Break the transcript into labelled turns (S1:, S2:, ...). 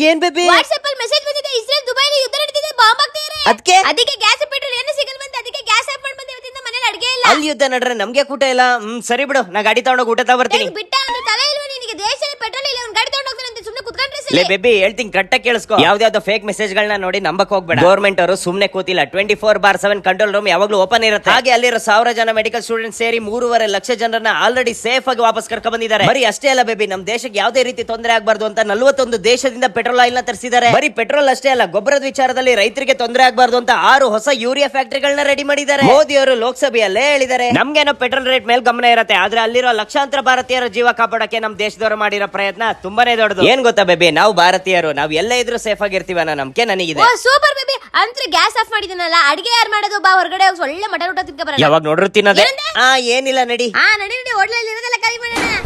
S1: ಏನ್ baby
S2: WhatsApp ಅಲ್ಲಿ message ಬಂದಿದೆ, ಇಸ್ರೇಲ್ ದುಬೈಲಿ ಯುದ್ಧ ನಡೀತಿದೆ, ಬಾಂಬ್ ಆಗ್ತಾ ಇದೆ. ಅದಕ್ಕೆ ಗ್ಯಾಸ್ ಪೆಟ್ರೋಲ್ ಏನು ಸಿಗಲ್ವಂತೆ, ಅದಕ್ಕೆ ಗ್ಯಾಸ್ ಆಫ್ ಮಾಡ್ಬಂದೆ. ಇವತ್ತಿಂದ ಮನೇಲಿ ಅಡಿಗೆ ಇಲ್ಲ.
S1: ಅಲ್ಲಿ ಯುದ್ಧ ನಡ್ರೆ ನಮ್ಗೆ ಕೂಟ ಇಲ್ಲ. ಸರಿ ಬಿಡು, ನಾ ಗಾಡಿ ತಗೊಂಡೋಗಿ ಊಟ ತಗೊಬರ್ತೀನಿ.
S2: ಬಿಟ್ಟ ಅಂದ್ರೆ ತಲೆ ಇಲ್ವಾ ನಿನಗೆ? ದೇಶದಲ್ಲಿ ಪೆಟ್ರೋಲ್ ಇಲ್ಲ, ಅವ್ನು ಗಾಡಿ ತಗೊಂಡು ಹೋಗ್ತಾನೆ ಅಂತ ಸುಮ್ಮನೆ ಕುತ್ಕೊಂಡ್ರೆ
S1: ಲೇ
S2: ಸರಿ.
S1: ಬೇಬಿ ಹೇಳ್ತೀನಿ ಕರೆಕ್ಟಾಗಿ ಕೇಳಿಸ್ಕೊ. ಯಾವ್ದಾವ್ದೋ ಫೇಕ್ ಮೆಸೇಜ್ ಗಳನ್ನ ನೋಡಿ ನಂಬಕ್ ಹೋಗ್ಬೇಡ. ಗವರ್ಮೆಂಟ್ ಅವರು ಸುಮ್ನೆ ಕೂತಿಲ್ಲ. 24/7 ಕಂಟ್ರೋಲ್ ರೂಮ್ ಯಾವಾಗ್ಲೂ ಓಪನ್ ಇರುತ್ತೆ. ಹಾಗೆ ಅಲ್ಲಿರೋ 1000 ಜನ ಮೆಡಿಕಲ್ ಸ್ಟೂಡೆಂಟ್ ಸೇರಿ 3.5 ಲಕ್ಷ ಜನರನ್ನ ಆಲ್ರೆಡಿ ಸೇಫ್ ಆಗಿ ವಾಪಸ್ ಕರ್ಕೊಂಡ್ ಬಂದಿದ್ದಾರೆ. ಬರೀ ಅಷ್ಟೇ ಅಲ್ಲ ಬೇಬಿ, ನಮ್ ದೇಶಕ್ಕೆ ಯಾವುದೇ ರೀತಿ ತೊಂದರೆ ಆಗಬಾರ್ದು ಅಂತ 41 ದೇಶದಿಂದ ಪೆಟ್ರೋಲ್ ಆಯಿಲ್ ನ ತರಿಸಿದ್ದಾರೆ. ಬರೀ ಪೆಟ್ರೋಲ್ ಅಷ್ಟೇ ಅಲ್ಲ, ಗೊಬ್ಬರದ ವಿಚಾರದಲ್ಲಿ ರೈತರಿಗೆ ತೊಂದರೆ ಆಗಬಾರ್ದು ಅಂತ 6 ಹೊಸ ಯೂರಿಯಾ ಫ್ಯಾಕ್ಟರಿಗಳನ್ನ ರೆಡಿ ಮಾಡಿದ್ದಾರೆ. ಮೋದಿ ಅವರು ಲೋಕಸಭೆಯಲ್ಲೇ ಹೇಳಿದ್ದಾರೆ, ನಮ್ಗೇನೋ ಪೆಟ್ರೋಲ್ ರೇಟ್ ಮೇಲೆ ಗಮನ ಇರುತ್ತೆ, ಆದ್ರೆ ಅಲ್ಲಿರೋ ಲಕ್ಷಾಂತರ ಭಾರತೀಯರ ಜೀವ ಕಾಪಾಡಕ್ಕೆ ನಮ್ ದೇಶದವರು ಮಾಡಿರೋ ಪ್ರಯತ್ನ ತುಂಬಾನೇ ದೊಡ್ಡದು. ಏನ್ ಗೊತ್ತಾ ಬೇಬಿ, ನಾವು ಭಾರತೀಯರು ನಾವು ಎಲ್ಲೇ ಇದ್ರೂ ಸೇಫ್ ಆಗಿರ್ತೀವಿ ಅನ್ನೋ ನಂಬಿಕೆ ನನಗಿದೆ.
S2: ಓ ಸೂಪರ್ ಬೇಬಿ. ಅಂದ್ರೆ ಗ್ಯಾಸ್ ಆಫ್ ಮಾಡಿದನಲ್ಲ, ಅಡಿಗೆ ಯಾರು ಮಾಡೋದು? ಬಾ ಹೊರಗಡೆ ಹೋಗಿ ಒಳ್ಳೆ ಮಟನ್ ಊಟ ತಿನ್ಕ ಬರೋಣ.
S1: ಯಾವಾಗ ನೋಡ್ರು ತಿನ್ನೋದೇ. ಏನಿಲ್ಲ ನಡಿ.
S2: ನಡಿ ಹೋಟ್ಲಲ್ಲಿ ಇರೋದೆಲ್ಲ ಖಾಲಿ ಮಾಡೋಣ.